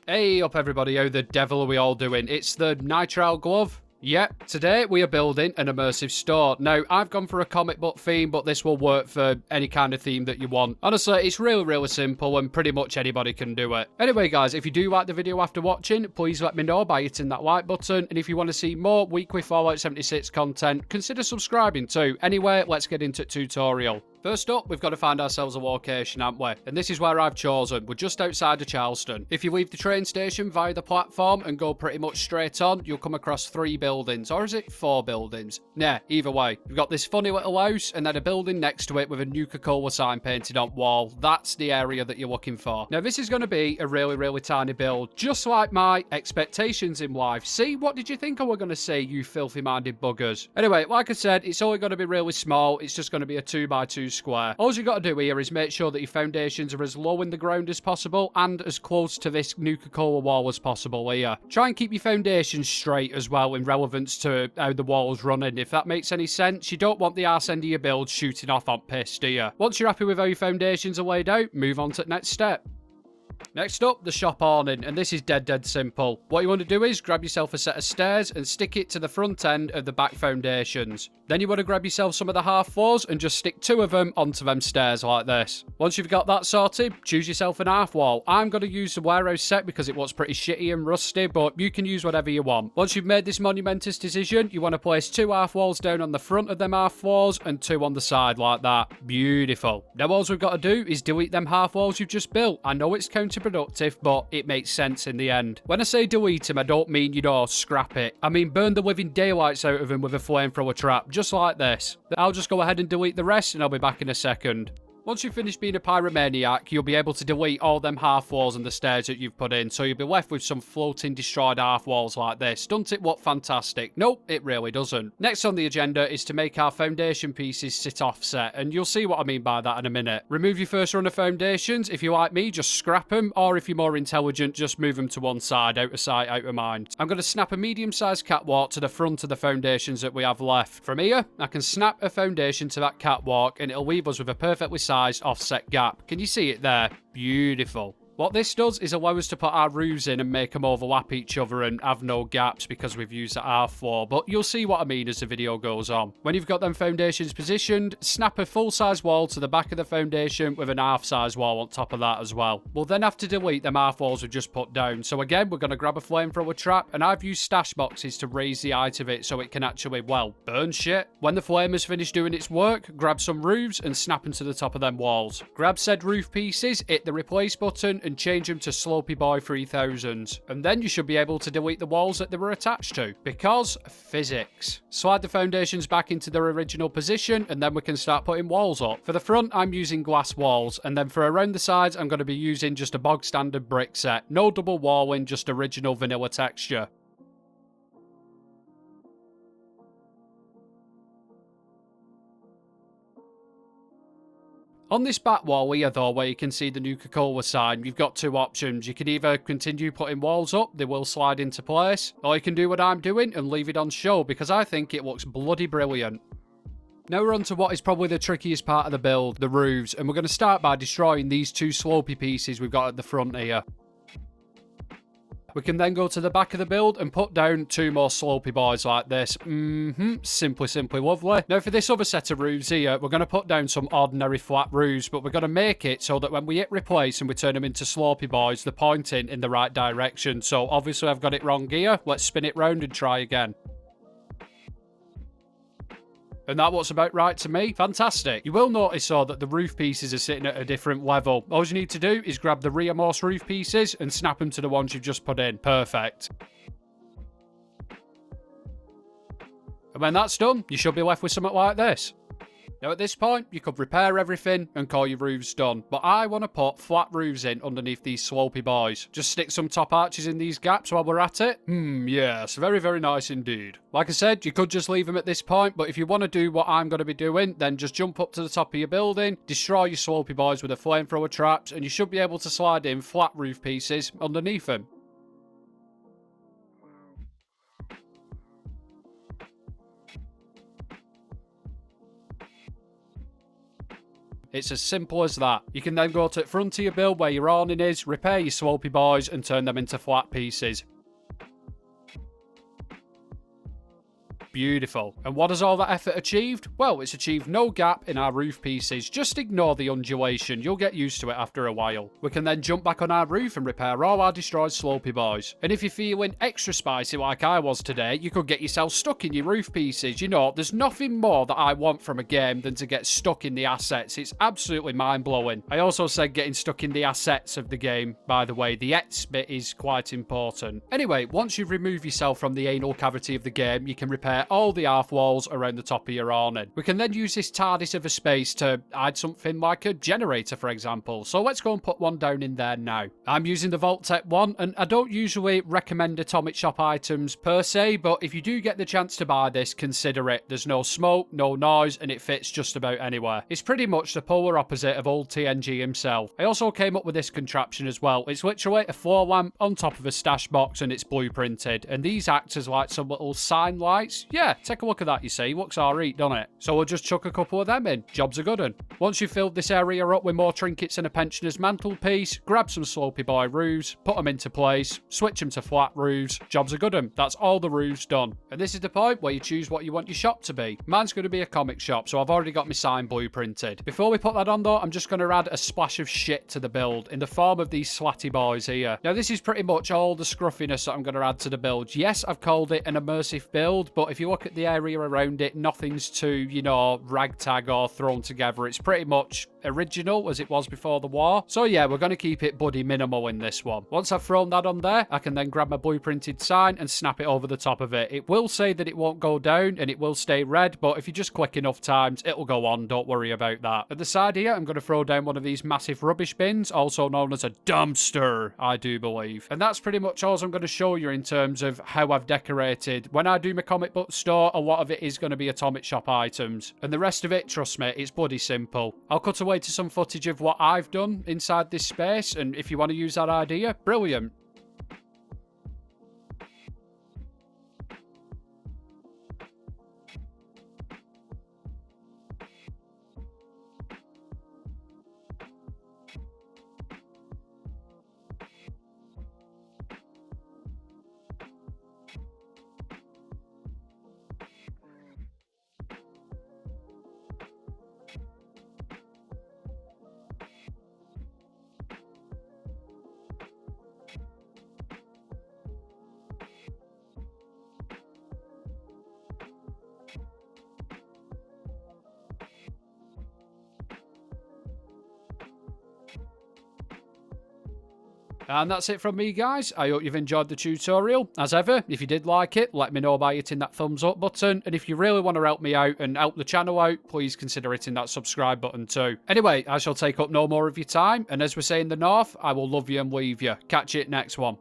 Hey up everybody, how the devil are we all doing? It's the Nitrile Glove. Yep, today we are building an immersive store. Now, I've gone for a comic book theme, but this will work for any kind of theme that you want. Honestly, it's really simple and pretty much anybody can do it. Anyway, guys, if you do like the video after watching, please let me know by hitting that like button. And if you want to see more weekly Fallout 76 content, consider subscribing too. Anyway, let's get into tutorial. First up, we've got to find ourselves a location, haven't we? And this is where I've chosen. We're just outside of Charleston. If you leave the train station via the platform and go pretty much straight on, you'll come across 3 buildings. Or is it 4 buildings? Nah, either way. We've got this funny little house and then a building next to it with a Nuka-Cola sign painted on wall. That's the area that you're looking for. Now, this is going to be a really tiny build, just like my expectations in life. See, what did you think I were going to say, you filthy-minded buggers? Anyway, like I said, it's only going to be really small. It's just going to be a 2x2 square. All you got to do here is make sure that your foundations are as low in the ground as possible and as close to this Nuka-Cola wall as possible here. Try and keep your foundations straight as well in relevance to how the wall's running, if that makes any sense. You don't want the arse end of your build shooting off on piss, do you? Once you're happy with how your foundations are laid out, move on to the next step. Next up, the shop awning, and this is dead simple. What you want to do is grab yourself a set of stairs and stick it to the front end of the back foundations. Then you want to grab yourself some of the half floors and just stick 2 of them onto them stairs like this. Once you've got that sorted, choose yourself an half wall. I'm going to use the warehouse set because it looks pretty shitty and rusty, but you can use whatever you want. Once you've made this monumentous decision, you want to place 2 half walls down on the front of them half floors and 2 on the side like that. Beautiful. Now all we've got to do is delete them half walls you've just built. I know it's counterproductive, but it makes sense in the end. When I say delete them, I don't mean, scrap it. I mean burn the living daylights out of them with a flamethrower trap, just like this. I'll just go ahead and delete the rest, and I'll be back in a second. Once you've finished being a pyromaniac, you'll be able to delete all them half walls and the stairs that you've put in, so you'll be left with some floating destroyed half walls like this. Doesn't it look fantastic? Nope, it really doesn't. Next on the agenda is to make our foundation pieces sit offset, and you'll see what I mean by that in a minute. Remove your first run of foundations. If you're like me, just scrap them, or if you're more intelligent, just move them to one side, out of sight, out of mind. I'm going to snap a medium-sized catwalk to the front of the foundations that we have left. From here, I can snap a foundation to that catwalk, and it'll leave us with a perfectly sized offset gap. Can you see it there? Beautiful. What this does is allow us to put our roofs in and make them overlap each other and have no gaps because we've used that half floor, but you'll see what I mean as the video goes on. When you've got them foundations positioned, snap a full-size wall to the back of the foundation with an half-size wall on top of that as well. We'll then have to delete them half walls we've just put down, so again, we're going to grab a flamethrower trap, and I've used stash boxes to raise the height of it so it can actually, well, burn shit. When the flame has finished doing its work, grab some roofs and snap them to the top of them walls. Grab said roof pieces, hit the replace button, and change them to Slopey Boy 3000s. And then you should be able to delete the walls that they were attached to. Because physics. Slide the foundations back into their original position, and then we can start putting walls up. For the front, I'm using glass walls, and then for around the sides, I'm going to be using just a bog standard brick set. No double walling, just original vanilla texture. On this back wall here, though, where you can see the Nuka-Cola sign, you've got 2 options. You can either continue putting walls up, they will slide into place, or you can do what I'm doing and leave it on show, because I think it looks bloody brilliant. Now we're on to what is probably the trickiest part of the build, the roofs, and we're going to start by destroying these 2 slopey pieces we've got at the front here. We can then go to the back of the build and put down 2 more slopey boys like this. Simply lovely. Now for this other set of roofs here, we're going to put down some ordinary flat roofs, but we're going to make it so that when we hit replace and we turn them into slopey boys, they're pointing in the right direction. So obviously I've got it wrong here. Let's spin it round and try again. And that looks about right to me. Fantastic. You will notice, though, that the roof pieces are sitting at a different level. All you need to do is grab the reinforced roof pieces and snap them to the ones you've just put in. Perfect. And when that's done, you should be left with something like this. Now at this point, you could repair everything and call your roofs done, but I want to put flat roofs in underneath these slopey boys. Just stick some top arches in these gaps while we're at it. Yes, very nice indeed. Like I said, you could just leave them at this point, but if you want to do what I'm going to be doing, then just jump up to the top of your building, destroy your slopey boys with a flamethrower traps, and you should be able to slide in flat roof pieces underneath them. It's as simple as that. You can then go to the front of your build where your awning is, repair your slopey boys, and turn them into flat pieces. Beautiful. And what has all that effort achieved? Well, it's achieved no gap in our roof pieces. Just ignore the undulation. You'll get used to it after a while. We can then jump back on our roof and repair all our destroyed slopey boys. And if you're feeling extra spicy like I was today, you could get yourself stuck in your roof pieces. You know, there's nothing more that I want from a game than to get stuck in the assets. It's absolutely mind-blowing. I also said getting stuck in the assets of the game, by the way. The ets bit is quite important. Anyway, once you've removed yourself from the anal cavity of the game, you can repair all the half walls around the top of your awning. We can then use this TARDIS of a space to add something like a generator, for example. So let's go and put one down in there now. I'm using the Vault-Tec one, and I don't usually recommend Atomic Shop items per se, but if you do get the chance to buy this, consider it. There's no smoke, no noise, and it fits just about anywhere. It's pretty much the polar opposite of old TNG himself. I also came up with this contraption as well. It's literally a floor lamp on top of a stash box, and it's blueprinted, and these act as like some little sign lights. Yeah, take a look at that, you see. Looks alright, doesn't it? So we'll just chuck a couple of them in. Job's a good one. Once you've filled this area up with more trinkets and a pensioner's mantelpiece, grab some slopey boy roofs, put them into place, switch them to flat roofs. Job's a good one. That's all the roofs done. And this is the point where you choose what you want your shop to be. Mine's going to be a comic shop, so I've already got my sign blueprinted. Before we put that on though, I'm just going to add a splash of shit to the build in the form of these slatty boys here. Now this is pretty much all the scruffiness that I'm going to add to the build. Yes, I've called it an immersive build, but if you look at the area around it, nothing's too, you know, ragtag or thrown together. It's pretty much original as it was before the war. So yeah, we're going to keep it buddy minimal in this one. Once I've thrown that on there, I can then grab my blueprinted sign and snap it over the top of it. It will say that it won't go down and it will stay red, but if you just click enough times, it'll go on. Don't worry about that. At the side here, I'm going to throw down one of these massive rubbish bins, also known as a dumpster, I do believe. And that's pretty much all I'm going to show you in terms of how I've decorated. When I do my comic book store, a lot of it is going to be Atomic Shop items. And the rest of it, trust me, it's bloody simple. I'll cut away to some footage of what I've done inside this space, and if you want to use that idea, brilliant. And that's it from me, guys. I hope you've enjoyed the tutorial. As ever, if you did like it, let me know by hitting that thumbs up button. And if you really want to help me out and help the channel out, please consider hitting that subscribe button too. Anyway, I shall take up no more of your time. And as we say in the north, I will love you and leave you. Catch you next one.